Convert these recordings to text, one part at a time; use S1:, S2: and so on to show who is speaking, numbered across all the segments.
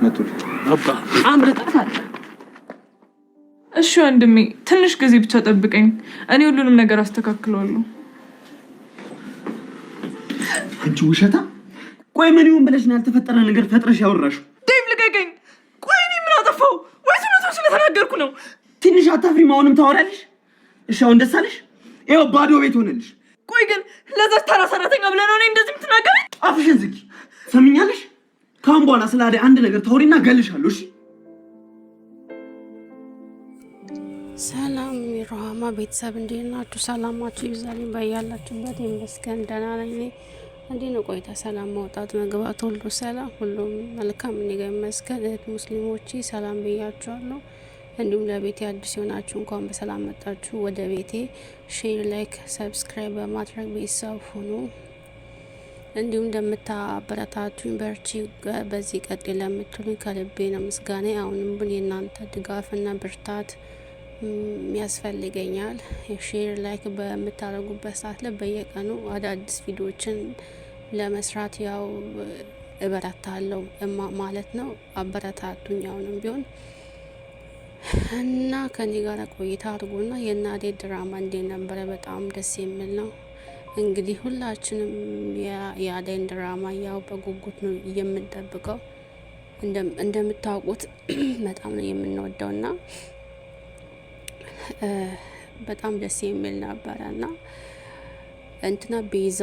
S1: መጡል
S2: አባ አምልጣት አለ።
S3: እሺ ወንድሜ ትንሽ ጊዜ ብቻ ጠብቀኝ፣ እኔ ሁሉንም ነገር አስተካክለዋለሁ።
S1: አንቺ ውሸታ! ቆይ ምን ይሁን ብለሽ ነው ያልተፈጠረ ነገር ፈጥረሽ ያወራሽው?
S3: ዴቭ ልቀቀኝ! ቆይ እኔ ምን አጠፋው? ወይስ እውነቱን ስለተናገርኩ ነው?
S1: ትንሽ አታፍሪም? አሁንም ታወራለሽ? እሺ አሁን ደስ አለሽ? ይኸው ባዶ ቤት ሆነልሽ።
S3: ቆይ ግን ለዛች ተራ ሰራተኛ ብለህ ነው እኔ እንደዚህ የምትናገረኝ?
S1: አፍሽን ዝጊ። ሰምኛለሽ? ካሁን በኋላ ስለ አደይ አንድ ነገር ታወሪና እገልሻለሁ። እሺ?
S4: ሰላም የሮሃማ ቤተሰብ እንዴት ናችሁ? ሰላማችሁ ይብዛልኝ በያላችሁበት። ይመስገን ደህና ነኝ። እንዴት ነው ቆይታ? ሰላም መውጣት መግባት ሁሉ ሰላም፣ ሁሉም መልካም እኔ ጋር ይመስገን። እህት ሙስሊሞቼ ሰላም ብያችኋለሁ። እንዲሁም ለቤቴ አዲስ የሆናችሁ እንኳን በሰላም መጣችሁ ወደ ቤቴ። ሼር፣ ላይክ፣ ሰብስክራይብ በማድረግ ቤተሰብ ሁኑ። እንዲሁም እንደምታበረታቱኝ በርቺ፣ በዚህ ቀጥል ለምትሉኝ ከልቤ ነው ምስጋና። አሁንም ግን የእናንተ ድጋፍና ብርታት ያስፈልገኛል። ሼር ላይክ በምታደርጉበት ሰዓት ላይ በየቀኑ አዳዲስ ቪዲዮዎችን ለመስራት ያው እበረታለሁ ማለት ነው። አበረታቱኝ አሁንም ቢሆን እና ከኔ ጋር ቆይታ አድርጉና የአደይ ድራማ እንዴት ነበረ? በጣም ደስ የሚል ነው። እንግዲህ ሁላችንም የአደይን ድራማ ያው በጉጉት ነው የምንጠብቀው። እንደምታውቁት በጣም ነው የምንወደውና በጣም ደስ የሚል ነበረ እና እንትና ቤዛ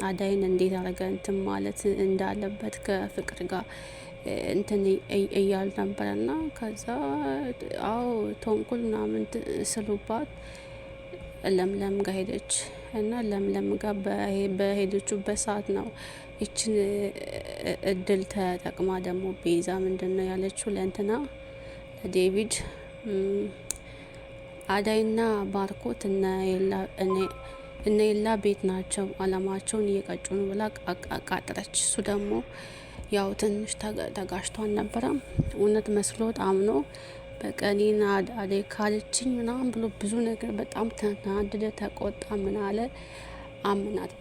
S4: አደይን እንዴት አረገ እንትን ማለት እንዳለበት ከፍቅር ጋር እንትን እያሉ ነበረና ከዛ ተንኮል ምናምን ስሉባት ለምለም ጋር ሄደች እና ለምለም ጋር በሄደችበት ሰዓት ነው ይችን እድል ተጠቅማ ደግሞ ቤዛ ምንድነው ያለችው ለእንትና ለዴቪድ አደይና ባርኮት እነ የላ ቤት ናቸው፣ አላማቸውን እየቀጩ ነው ብላ አቃጥረች። እሱ ደግሞ ያው ትንሽ ተጋሽቷን ነበረ። እውነት መስሎት አምኖ በቀኒና አደይ ካለችኝ ምናምን ብሎ ብዙ ነገር በጣም ተናደደ፣ ተቆጣ። ምን አለ አምናት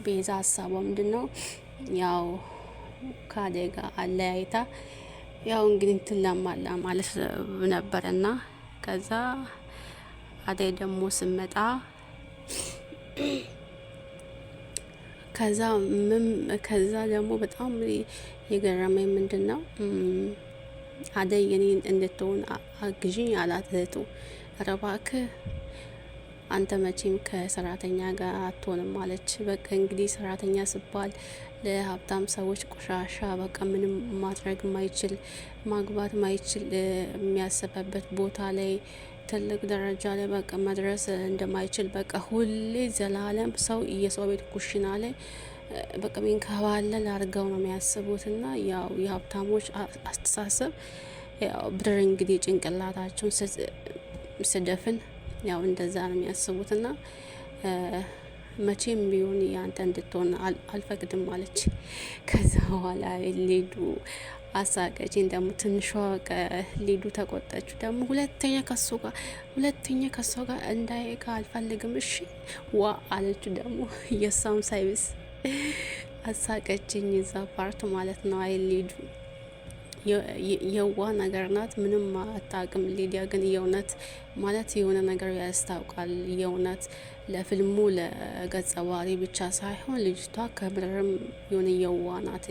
S4: ቤዛ ሀሳቧ ምንድነው ያው ከአደይ ጋር አለያይታ ያው እንግዲህ ትላማላ ማለት ነበርና ከዛ አደይ ደግሞ ስመጣ ከዛ ደግሞ በጣም የገረመኝ ምንድነው አደይ የኔን እንድትሆን አግዢኝ አላት እህቱ። ኧረ እባክህ አንተ መቼም ከሰራተኛ ጋር አትሆንም አለች። በቃ እንግዲህ ሰራተኛ ሲባል ለሀብታም ሰዎች ቆሻሻ በቃ ምንም ማድረግ ማይችል ማግባት ማይችል የሚያሰበበት ቦታ ላይ ትልቅ ደረጃ ላይ በቃ መድረስ እንደማይችል በቃ ሁሌ ዘላለም ሰው የሰው ቤት ኩሽና ላይ በቃ ሚንከባለል አድርገው ነው የሚያስቡትና ያው የሀብታሞች አስተሳሰብ ያው ብር እንግዲህ ጭንቅላታቸውን ስደፍን ያው እንደዛ ነው የሚያስቡትና መቼም ቢሆን ያንተ እንድትሆን አልፈቅድም አለች። ከዛ በኋላ ሊዱ አሳቀችኝ። ደግሞ ትንሿ ሊዱ ተቆጣች። ደግሞ ሁለተኛ ከሷ ጋር እንዳይካ አልፈልግም እሺ ዋ አለች። ደግሞ የሳም ሳይብስ አሳቀችኝ። እዛ ፓርት ማለት ነው። አይ ሊዱ የዋ ነገር ናት፣ ምንም አታውቅም። ሊዲያ ግን የእውነት ማለት የሆነ ነገር ያስታውቃል። የእውነት ለፊልሙ ለገጸ ባህሪ ብቻ ሳይሆን ልጅቷ ከምርም የሆነ የዋ ናት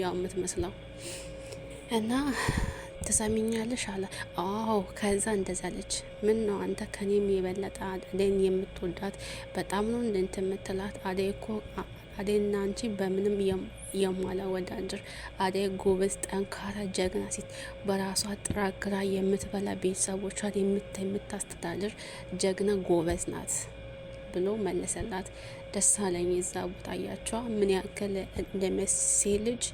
S4: ያው የምትመስለው እና ትሰሚኛለሽ አለ። አዎ ከዛ እንደዛለች። ምን ነው አንተ ከኔም የበለጠ አደይን የምትወዳት በጣም ነው እንዴት የምትላት? አደይ እኮ አደይና አንቺ በምንም የማላወዳድር አደይ ጎበዝ፣ ጠንካራ፣ ጀግና ሴት በራሷ ጥራ ግራ የምትበላ ቤተሰቦቿን የምታስተዳድር ጀግና ጎበዝ ናት ብሎ መለሰላት። ደስ አለኝ። እዛ ቦታ ያቻ ምን ያክል እንደመሰለ ልጅ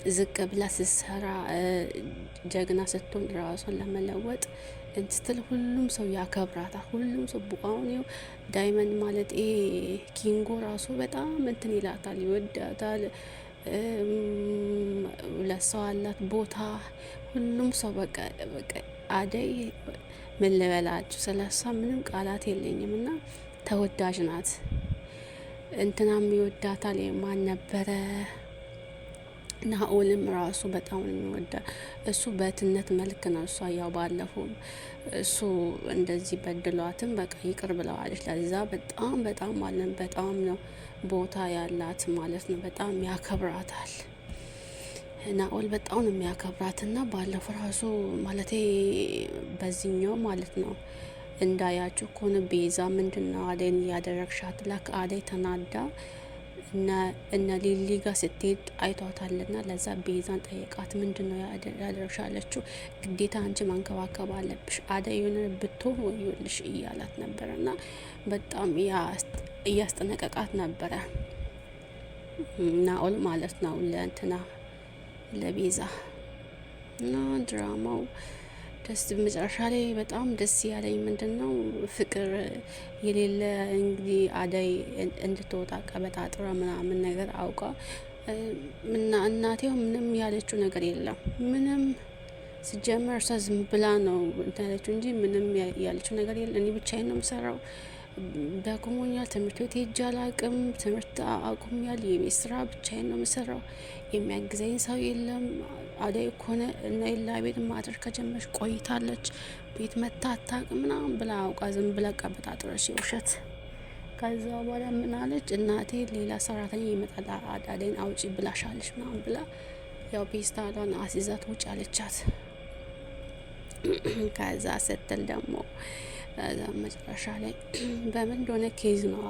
S4: ዝቅ ብላ ስትሰራ ጀግና ስትሆን ራሷን ለመለወጥ እንትል ሁሉም ሰው ያከብራታል። ሁሉም ሰው ቡቃውን ዳይመንድ ማለት ኪንጎ ራሱ በጣም እንትን ይላታል፣ ይወዳታል። ለሰው አላት ቦታ። ሁሉም ሰው በቃ አደይ ምን ልበላችሁ ስለሷ ምንም ቃላት የለኝም እና ተወዳጅ ናት። እንትናም ይወዳታል። ማን ነበረ ናኦልም ራሱ በጣም የሚወዳ እሱ በትነት መልክ ነው። እሷ ያው ባለፈው እሱ እንደዚህ በድሏትም በቃ ይቅር ብለዋለች። ለዛ በጣም በጣም ማለት በጣም ነው ቦታ ያላት ማለት ነው። በጣም ያከብራታል ናኦል በጣም ነው የሚያከብራትና ባለፈው ራሱ ማለቴ በዚህኛው ማለት ነው እንዳያችሁ ከሆነ ቤዛ ምንድነው አደይን ያደረግሻት ላክ አደይ ተናዳ እነ ሊሊ ጋር ስትሄድ አይቷታልና ለዛ ቤዛን ጠየቃት። ምንድነው ያደረግሻለችው? ግዴታ አንቺ ማንከባከብ አለብሽ አደይ የሆነ ብትሆን ወዮልሽ እያላት ነበርና በጣም እያስጠነቀቃት ነበረ ናኦል ማለት ነው ለእንትና ለቤዛ እና ድራማው ደስ መጨረሻ ላይ በጣም ደስ ያለኝ ምንድነው ፍቅር የሌለ እንግዲህ አደይ እንድትወጣ ቀበጣጥራ ምናምን ነገር አውቃ እና እናቴው ምንም ያለችው ነገር የለም። ምንም ሲጀመር እሷ ዝም ብላ ነው ያለችው እንጂ ምንም ያለችው ነገር የለም። እኔ ብቻዬን ነው የምሰራው፣ ደክሞኛል፣ ትምህርት ቤት ሄጄ አላቅም፣ ትምህርት አቁሜያለሁ፣ የቤት ስራ ብቻዬን ነው የምሰራው፣ የሚያግዘኝ ሰው የለም። አደይ ኮነ እና ኢላ ቤት ማድረግ ከጀመረች ቆይታለች፣ ቤት መታ አታውቅም ምናምን ብላ አውቃ ዝም ብላ ቀበጣጥረሽ የውሸት። ከዛ በኋላ ምን አለች እናቴ ሌላ ሰራተኛ ይመጣል አደይን አውጪ ብላሻለች ምናምን ብላ ያው ፔስታሏን አስይዛት ውጭ አለቻት። ከዛ ስትል ደግሞ መጨረሻ ላይ በምን እንደሆነ ኬዝ ነው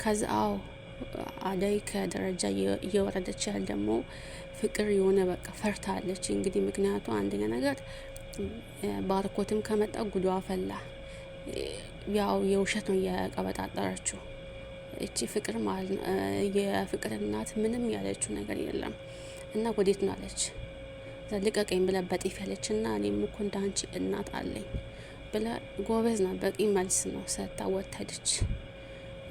S4: ከዛ አደይ ከደረጃ እየወረደች ያል ደግሞ ፍቅር የሆነ በቃ ፈርታለች። እንግዲህ ምክንያቱ አንደኛ ነገር ባርኮትም ከመጣ ጉዷ ፈላ። ያው የውሸት ነው የቀበጣጠረችው እቺ ፍቅር ማለት ነው። የፍቅር እናት ምንም ያለችው ነገር የለም እና ወዴት ነው አለች። ልቀቀኝ ብላ በጤፍ ያለች እና እኔም እኮ እንዳንቺ እናት አለኝ ብላ ጎበዝ ነው። በቂ መልስ ነው ሰታ ወተደች።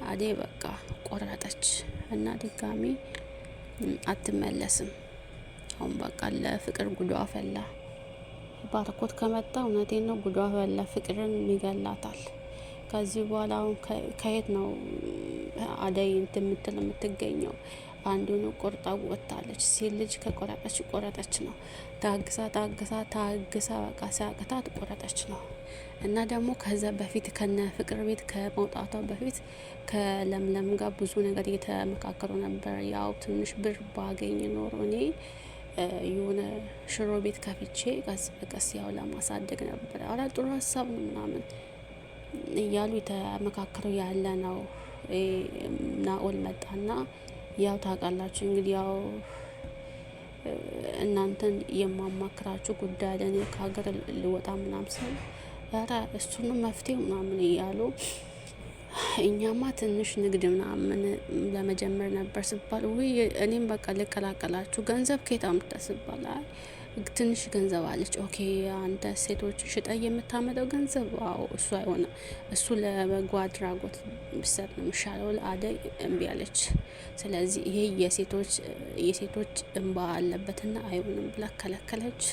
S4: አደይ በቃ ቆረጠች እና ድጋሚ አትመለስም። አሁን በቃ ለፍቅር ጉዷ ፈላ። ባርኮት ከመጣ እውነቴን ነው ጉዷ ፈላ። ፍቅርን ይገላታል። ከዚህ በኋላ አሁን ከየት ነው አደይ የምትገኘው? አንዱን ቆርጣ ወጣለች። ሴት ልጅ ቆረጠች ነው። ታግሳ በቃ ሲያቅታት ቆረጠች ነው። እና ደግሞ ከዛ በፊት ከነ ፍቅር ቤት ከመውጣቷ በፊት ከለምለም ጋር ብዙ ነገር እየተመካከሩ ነበር። ያው ትንሽ ብር ባገኝ ኖሮ እኔ የሆነ ሽሮ ቤት ከፍቼ ቀስ በቀስ ያው ለማሳደግ ነበር። አላ ጥሩ ሀሳብ ነው ምናምን እያሉ የተመካከሩ ያለ ነው። ናኦል መጣና ያው ታውቃላችሁ እንግዲህ ያው እናንተን የማማክራችሁ ጉዳይ ለኔ ከሀገር ልወጣ ምናምን ስል ያራ እሱንም መፍትሄው ምናምን እያሉ እኛማ ትንሽ ንግድ ምናምን ለመጀመር ነበር ሲባል ወይ እኔም በቃ ልቀላቀላችሁ ገንዘብ ከየት አምጥተህ ሲባል ትንሽ ገንዘብ አለች። ኦኬ አንተ ሴቶች ሽጠ የምታመጣው ገንዘብ እሱ አይሆንም፣ እሱ ለበጎ አድራጎት ብሰጥ ነው የሚሻለው። አደይ እምቢ አለች። ስለዚህ ይሄ የሴቶች እንባ አለበትና አይሆንም ብላ ከለከለች።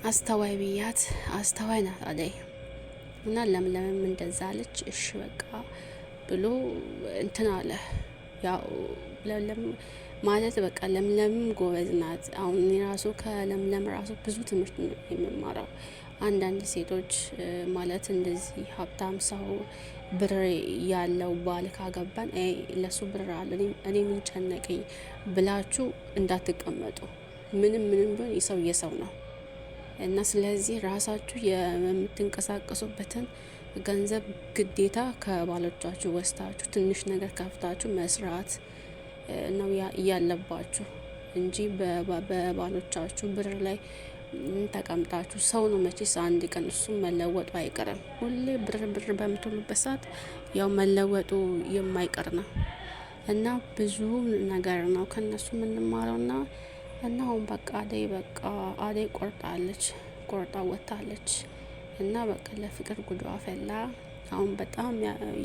S4: አስተዋይ ብያት፣ አስተዋይ ናት አደይ እና ለምለምም እንደዛ አለች። እሺ በቃ ብሎ እንትን አለ። ያው ለምለም ማለት በቃ ለምለምም ጎበዝ ናት። አሁን ራሱ ከለምለም ራሱ ብዙ ትምህርት ነው የምማረው። አንዳንድ ሴቶች ማለት እንደዚህ ሀብታም ሰው ብር ያለው ባል ካገባን ለሱ ብር አለ እኔ ምን ጨነቀኝ ብላችሁ እንዳትቀመጡ። ምንም ቢሆን የሰው ነው እና ስለዚህ ራሳችሁ የምትንቀሳቀሱበትን ገንዘብ ግዴታ ከባሎቻችሁ ወስታችሁ ትንሽ ነገር ከፍታችሁ መስራት ነው ያለባችሁ እንጂ በባሎቻችሁ ብር ላይ ተቀምጣችሁ ሰው ነው መቼስ አንድ ቀን እሱ መለወጡ አይቀርም። ሁሌ ብር በምትሉበት ሰዓት ያው መለወጡ የማይቀር ነው እና ብዙ ነገር ነው ከነሱ የምንማረውና እና አሁን በቃ አደይ ቆርጣ ወጣለች እና በቃ ለፍቅር ጉዷ ፈላ። አሁን በጣም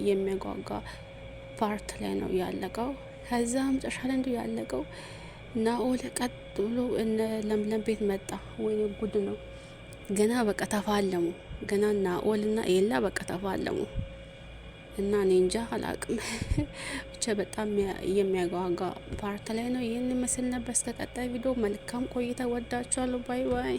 S4: የሚያጓጓ ፓርት ላይ ነው ያለቀው። ከዛ መጨረሻ ላይ እንደው ያለቀው ናኦል ቀጥ ብሎ እነ ለምለም ቤት መጣ። ወይ ጉድ ነው! ገና በቃ ተፋለሙ። ገና ናኦልና ኤላ በቃ ተፋለሙ እና እኔ እንጃ አላቅም ብቻ ብቻ በጣም የሚያጓጓ ፓርት ላይ ነው። ይህን ይመስል ነበር። እስከ ቀጣይ ቪዲዮ መልካም ቆይታ። ወዳችኋለሁ። ባይ ባይ።